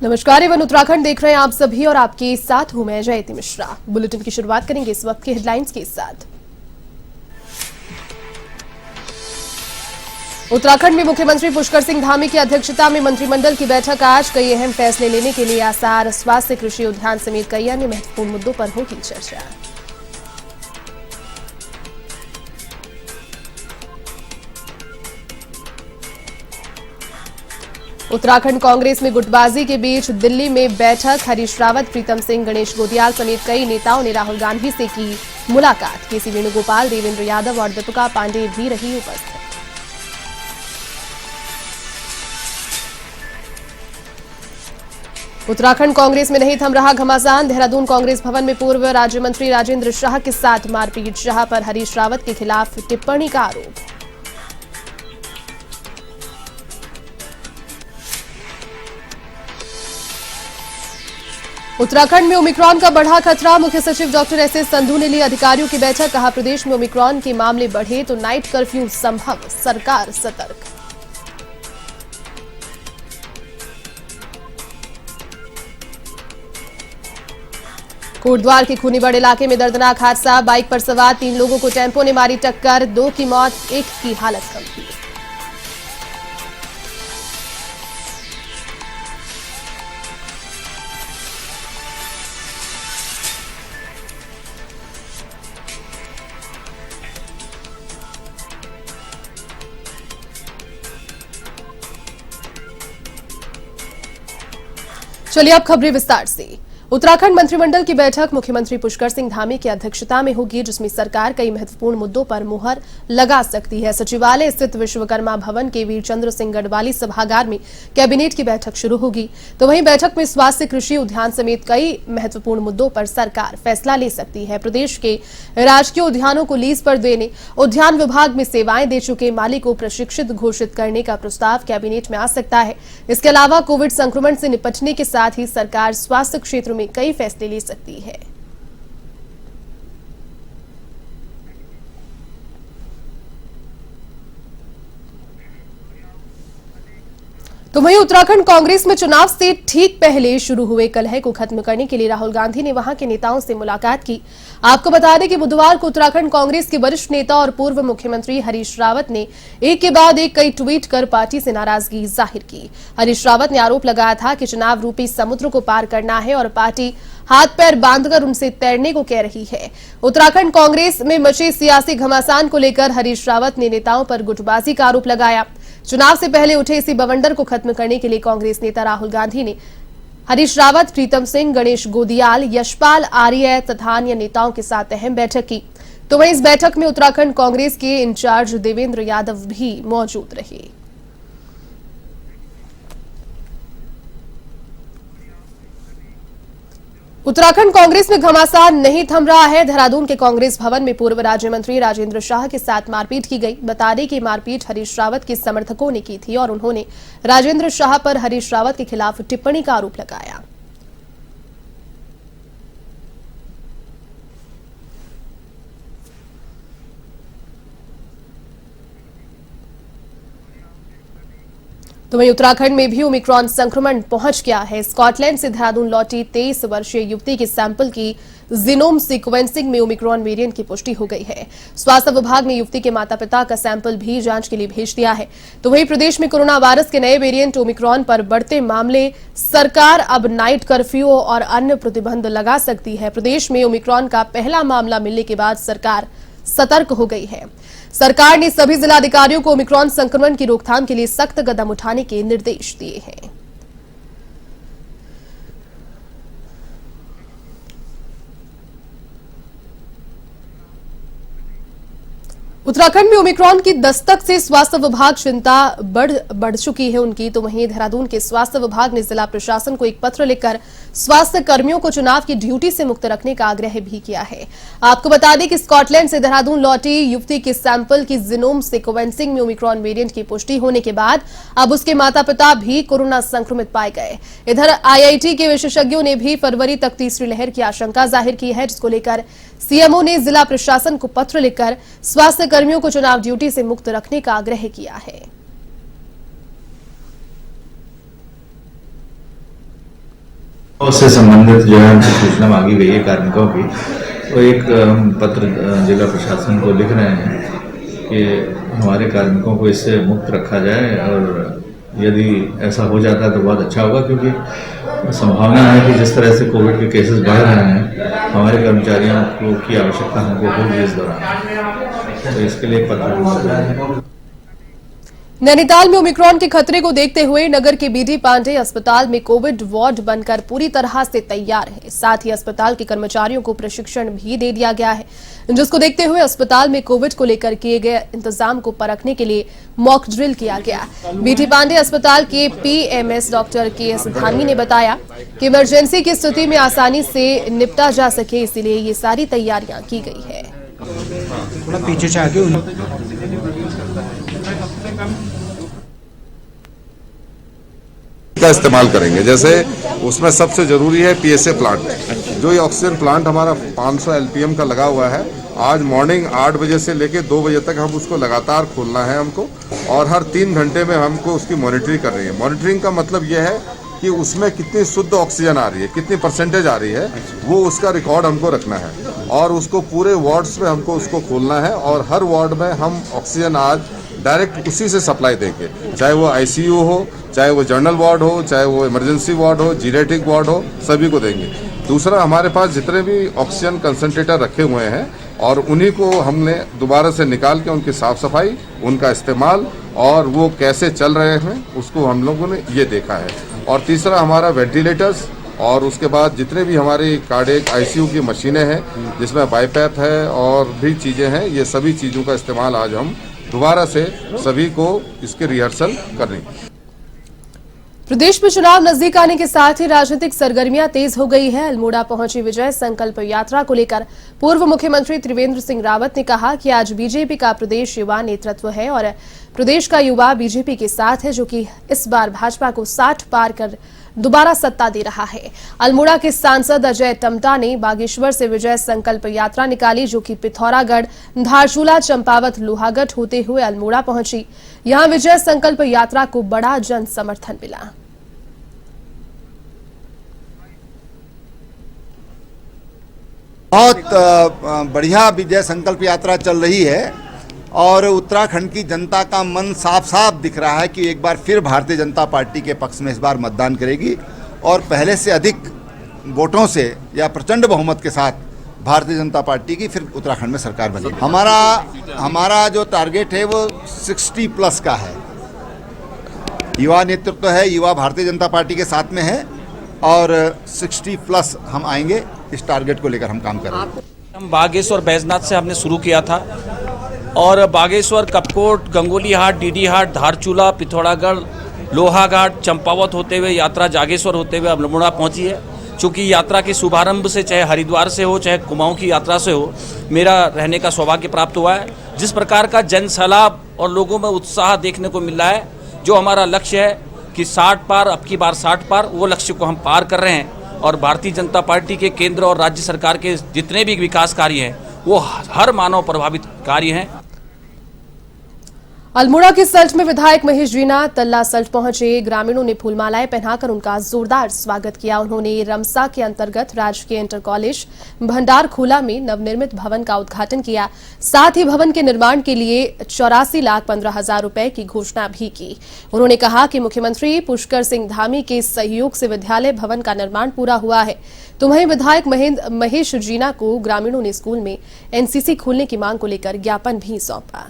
नमस्कार, एवन उत्तराखंड देख रहे हैं आप सभी और आपके साथ हूं मैं जयती मिश्रा। बुलेटिन की शुरुआत करेंगे इस वक्त की हेडलाइंस के साथ। उत्तराखंड में मुख्यमंत्री पुष्कर सिंह धामी की अध्यक्षता में मंत्रिमंडल की बैठक आज। कई अहम फैसले लेने के लिए आसार। स्वास्थ्य, कृषि, उद्यान समेत कई अन्य महत्वपूर्ण मुद्दों पर होगी चर्चा। उत्तराखंड कांग्रेस में गुटबाजी के बीच दिल्ली में बैठक। हरीश रावत, प्रीतम सिंह, गणेश गोदियाल समेत कई नेताओं ने राहुल गांधी से की मुलाकात। केसी वेणुगोपाल, देवेंद्र यादव और दीपिका पांडे भी रही उपस्थित। उत्तराखंड कांग्रेस में नहीं थम रहा घमासान। देहरादून कांग्रेस भवन में पूर्व राज्य मंत्री राजेंद्र शाह के साथ मारपीट। शाह पर हरीश रावत के खिलाफ टिप्पणी का आरोप। उत्तराखंड में ओमिक्रॉन का बढ़ा खतरा। मुख्य सचिव डॉक्टर एस एस संधू ने ली अधिकारियों की बैठक। कहा, प्रदेश में ओमिक्रॉन के मामले बढ़े तो नाइट कर्फ्यू संभव, सरकार सतर्क। कोटद्वार के खूनीबढ़ इलाके में दर्दनाक हादसा। बाइक पर सवार 3 लोगों को टेम्पो ने मारी टक्कर। 2 की मौत, 1 की हालत गंभीर। चलिए अब खबरें विस्तार से। उत्तराखंड मंत्रिमंडल की बैठक मुख्यमंत्री पुष्कर सिंह धामी की अध्यक्षता में होगी, जिसमें सरकार कई महत्वपूर्ण मुद्दों पर मुहर लगा सकती है। सचिवालय स्थित विश्वकर्मा भवन के वीरचंद्र सिंह गढ़वाली सभागार में कैबिनेट की बैठक शुरू होगी। तो वहीं बैठक में स्वास्थ्य, कृषि, उद्यान समेत कई महत्वपूर्ण मुद्दों पर सरकार फैसला ले सकती है। प्रदेश के राजकीय उद्यानों को लीज पर देने, उद्यान विभाग में सेवाएं दे चुके मालिक को प्रशिक्षित घोषित करने का प्रस्ताव कैबिनेट में आ सकता है। इसके अलावा कोविड संक्रमण से निपटने के साथ ही सरकार स्वास्थ्य क्षेत्र में कई फैसले ले सकती है। तो वहीं उत्तराखंड कांग्रेस में चुनाव से ठीक पहले शुरू हुए कलह को खत्म करने के लिए राहुल गांधी ने वहां के नेताओं से मुलाकात की। आपको बता दें कि बुधवार को उत्तराखंड कांग्रेस के वरिष्ठ नेता और पूर्व मुख्यमंत्री हरीश रावत ने एक के बाद एक कई ट्वीट कर पार्टी से नाराजगी जाहिर की। हरीश रावत ने आरोप लगाया था कि चुनाव रूपी समुद्र को पार करना है और पार्टी हाथ पैर बांधकर उनसे तैरने को कह रही है। उत्तराखंड कांग्रेस में मचे सियासी घमासान को लेकर हरीश रावत ने नेताओं पर गुटबाजी का आरोप लगाया। चुनाव से पहले उठे इसी बवंडर को खत्म करने के लिए कांग्रेस नेता राहुल गांधी ने हरीश रावत, प्रीतम सिंह, गणेश गोदियाल, यशपाल आर्य तथा अन्य नेताओं के साथ अहम बैठक की। तो वहीं इस बैठक में उत्तराखंड कांग्रेस के इंचार्ज देवेंद्र यादव भी मौजूद रहे। उत्तराखंड कांग्रेस में घमासान नहीं थम रहा है। देहरादून के कांग्रेस भवन में पूर्व राज्य मंत्री राजेंद्र शाह के साथ मारपीट की गई। बता दें कि मारपीट हरीश रावत के समर्थकों ने की थी और उन्होंने राजेंद्र शाह पर हरीश रावत के खिलाफ टिप्पणी का आरोप लगाया। तो वहीं उत्तराखंड में भी ओमिक्रॉन संक्रमण पहुंच गया है। स्कॉटलैंड से देहरादून लौटी 23 वर्षीय युवती के सैंपल की जीनोम सीक्वेंसिंग में ओमिक्रॉन वेरिएंट की पुष्टि हो गई है। स्वास्थ्य विभाग ने युवती के माता पिता का सैंपल भी जांच के लिए भेज दिया है। तो वहीं प्रदेश में कोरोना वायरस के नए वेरिएंट ओमिक्रॉन पर बढ़ते मामले, सरकार अब नाइट कर्फ्यू और अन्य प्रतिबंध लगा सकती है। प्रदेश में ओमिक्रॉन का पहला मामला मिलने के बाद सरकार सतर्क हो गई है। सरकार ने सभी जिलाधिकारियों को ओमिक्रॉन संक्रमण की रोकथाम के लिए सख्त कदम उठाने के निर्देश दिए हैं। उत्तराखंड में ओमिक्रॉन की दस्तक से स्वास्थ्य विभाग चिंता बढ़ चुकी है उनकी। तो वहीं देहरादून के स्वास्थ्य विभाग ने जिला प्रशासन को एक पत्र लिखकर स्वास्थ्य कर्मियों को चुनाव की ड्यूटी से मुक्त रखने का आग्रह भी किया है। आपको बता दें कि स्कॉटलैंड से देहरादून लौटी युवती के सैंपल की जीनोम सीक्वेंसिंग में ओमिक्रॉन वेरिएंट की पुष्टि होने के बाद अब उसके माता पिता भी कोरोना संक्रमित पाए गए। इधर आईआईटी के विशेषज्ञों ने भी फरवरी तक तीसरी लहर की आशंका जाहिर की है, जिसको लेकर सीएमओ ने जिला प्रशासन को पत्र लिखकर स्वास्थ्य कर्मियों को चुनाव ड्यूटी से मुक्त रखने का आग्रह किया है। उससे संबंधित जो है हमको सूचना मांगी गई है कार्मिकों की, तो एक पत्र जिला प्रशासन को लिख रहे हैं कि हमारे कार्मिकों को इससे मुक्त रखा जाए, और यदि ऐसा हो जाता है तो बहुत अच्छा होगा, क्योंकि संभावना है कि जिस तरह से कोविड के केसेस बढ़ रहे हैं, हमारे कर्मचारियों को की आवश्यकता हमको होगी इस दौरान, तो इसके लिए पत्र। नैनीताल में ओमिक्रॉन के खतरे को देखते हुए नगर के बीडी पांडे अस्पताल में कोविड वार्ड बनकर पूरी तरह से तैयार है। साथ ही अस्पताल के कर्मचारियों को प्रशिक्षण भी दे दिया गया है, जिसको देखते हुए अस्पताल में कोविड को लेकर किए गए इंतजाम को परखने के लिए मॉक ड्रिल किया गया। बीडी पांडे अस्पताल के पीएमएस डॉक्टर के.एस. धामी ने बताया कि इमरजेंसी की स्थिति में आसानी से निपटा जा सके, इसीलिए ये सारी तैयारियां की गई है। थोड़ा पीछे से आगे का इस्तेमाल करेंगे। जैसे उसमें सबसे जरूरी है पीएसए प्लांट, जो ये ऑक्सीजन प्लांट हमारा 500 एलपीएम का लगा हुआ है। आज मॉर्निंग 8 बजे से लेकर 2 बजे तक हम उसको लगातार खोलना है हमको, और हर 3 घंटे में हमको उसकी मॉनिटरिंग कर रही है। मॉनिटरिंग का मतलब यह है कि उसमें कितनी शुद्ध ऑक्सीजन आ रही है, कितनी परसेंटेज आ रही है, वो उसका रिकॉर्ड हमको रखना है, और उसको पूरे वार्ड्स में हमको उसको खोलना है। और हर वार्ड में हम ऑक्सीजन आज डायरेक्ट उसी से सप्लाई देंगे, चाहे वो आईसीयू हो, चाहे वो जनरल वार्ड हो, चाहे वो इमरजेंसी वार्ड हो, जीरेटिक वार्ड हो, सभी को देंगे। दूसरा, हमारे पास जितने भी ऑक्सीजन कंसंट्रेटर रखे हुए हैं, और उन्हीं को हमने दोबारा से निकाल के उनकी साफ सफाई, उनका इस्तेमाल और वो कैसे चल रहे हैं उसको हम लोगों ने ये देखा है। और तीसरा, हमारा वेंटिलेटर्स, और उसके बाद जितने भी हमारे कार्डियक आईसीयू की मशीनें हैं, जिसमें बाईपैप है और भी चीज़ें हैं, ये सभी चीज़ों का इस्तेमाल आज हम दोबारा से सभी को इसके रिहर्सल करनी। प्रदेश में चुनाव नजदीक आने के साथ ही राजनीतिक सरगर्मियां तेज हो गई है। अल्मोड़ा पहुंची विजय संकल्प यात्रा को लेकर पूर्व मुख्यमंत्री त्रिवेंद्र सिंह रावत ने कहा कि आज बीजेपी का प्रदेश युवा नेतृत्व है और प्रदेश का युवा बीजेपी के साथ है, जो कि इस बार भाजपा को 60 पार कर दोबारा सत्ता दे रहा है। अल्मोड़ा के सांसद अजय टमटा ने बागेश्वर से विजय संकल्प यात्रा निकाली, जो कि पिथौरागढ़, धारचूला, चंपावत, लोहागढ़ होते हुए अल्मोड़ा पहुंची। यहां विजय संकल्प यात्रा को बड़ा जन समर्थन मिला। बहुत बढ़िया विजय संकल्प यात्रा चल रही है, और उत्तराखंड की जनता का मन साफ साफ दिख रहा है कि एक बार फिर भारतीय जनता पार्टी के पक्ष में इस बार मतदान करेगी, और पहले से अधिक वोटों से या प्रचंड बहुमत के साथ भारतीय जनता पार्टी की फिर उत्तराखंड में सरकार बनेगी। हमारा जो टारगेट है वो 60+ का है। युवा नेतृत्व है, युवा भारतीय जनता पार्टी के साथ में है, और 60+ हम आएंगे। इस टारगेट को लेकर हम काम कर रहे हैं। हम बागेश्वर बैजनाथ से हमने शुरू किया था, और बागेश्वर, कपकोट, गंगोली हाट, डीडी हाट, धारचूला, पिथौरागढ़, लोहाघाट, चंपावत होते हुए यात्रा जागेश्वर होते हुए अल्मोड़ा पहुंची है। चूँकि यात्रा के शुभारंभ से, चाहे हरिद्वार से हो, चाहे कुमाऊं की यात्रा से हो, मेरा रहने का सौभाग्य प्राप्त हुआ है। जिस प्रकार का जन सैलाब और लोगों में उत्साह देखने को मिल रहा है, जो हमारा लक्ष्य है कि 60 पार, अब की बार 60 पार, वो लक्ष्य को हम पार कर रहे हैं। और भारतीय जनता पार्टी के केंद्र और राज्य सरकार के जितने भी विकास कार्य हैं, वो हर मानव प्रभावित कार्य हैं। अल्मोड़ा के सल्ट में विधायक महेश जीना तल्ला सल्ट पहुंचे। ग्रामीणों ने फूलमालाएं पहनाकर उनका जोरदार स्वागत किया। उन्होंने रमसा के अंतर्गत राजकीय इंटर कॉलेज भंडारखोला में नवनिर्मित भवन का उद्घाटन किया। साथ ही भवन के निर्माण के लिए 84,15,000 रुपए की घोषणा भी की। उन्होंने कहा कि मुख्यमंत्री पुष्कर सिंह धामी के सहयोग से विद्यालय भवन का निर्माण पूरा हुआ है। तो वहीं विधायक महेश जीना को ग्रामीणों ने स्कूल में एनसीसी खोलने की मांग को लेकर ज्ञापन भी सौंपा।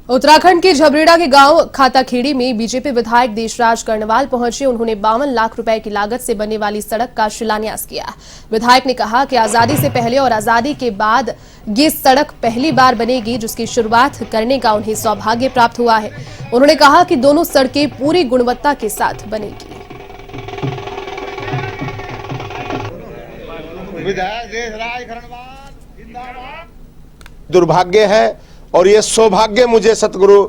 उत्तराखंड के झबरेड़ा के गांव खाताखेड़ी में बीजेपी विधायक देशराज कर्णवाल पहुंचे। उन्होंने 52 लाख रुपए की लागत से बनने वाली सड़क का शिलान्यास किया। विधायक ने कहा कि आजादी से पहले और आजादी के बाद ये सड़क पहली बार बनेगी, जिसकी शुरुआत करने का उन्हें सौभाग्य प्राप्त हुआ है। उन्होंने कहा कि दोनों सड़कें पूरी गुणवत्ता के साथ बनेगी। दुर्भाग्य है और ये सौभाग्य मुझे सतगुरु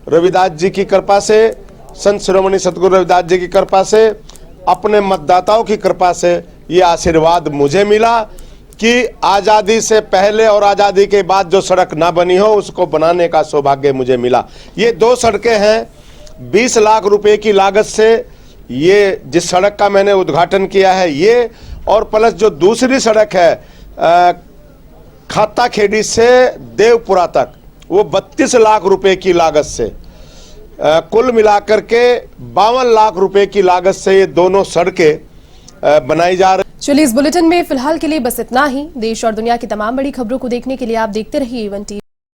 रविदास जी की कृपा से, संत शिरोमणि सतगुरु रविदास जी की कृपा से, अपने मतदाताओं की कृपा से ये आशीर्वाद मुझे मिला कि आज़ादी से पहले और आज़ादी के बाद जो सड़क ना बनी हो उसको बनाने का सौभाग्य मुझे मिला। ये 2 सड़कें हैं 20 लाख रुपए की लागत से, ये जिस सड़क का मैंने उद्घाटन किया है ये, और प्लस जो दूसरी सड़क है खाता खेड़ी से देवपुरा तक, वो 32 लाख रुपए की लागत से, कुल मिलाकर के 52 लाख रुपए की लागत से ये दोनों सड़कें बनाई जा रही। चलिए इस बुलेटिन में फिलहाल के लिए बस इतना ही। देश और दुनिया की तमाम बड़ी खबरों को देखने के लिए आप देखते रहिए A1 TV।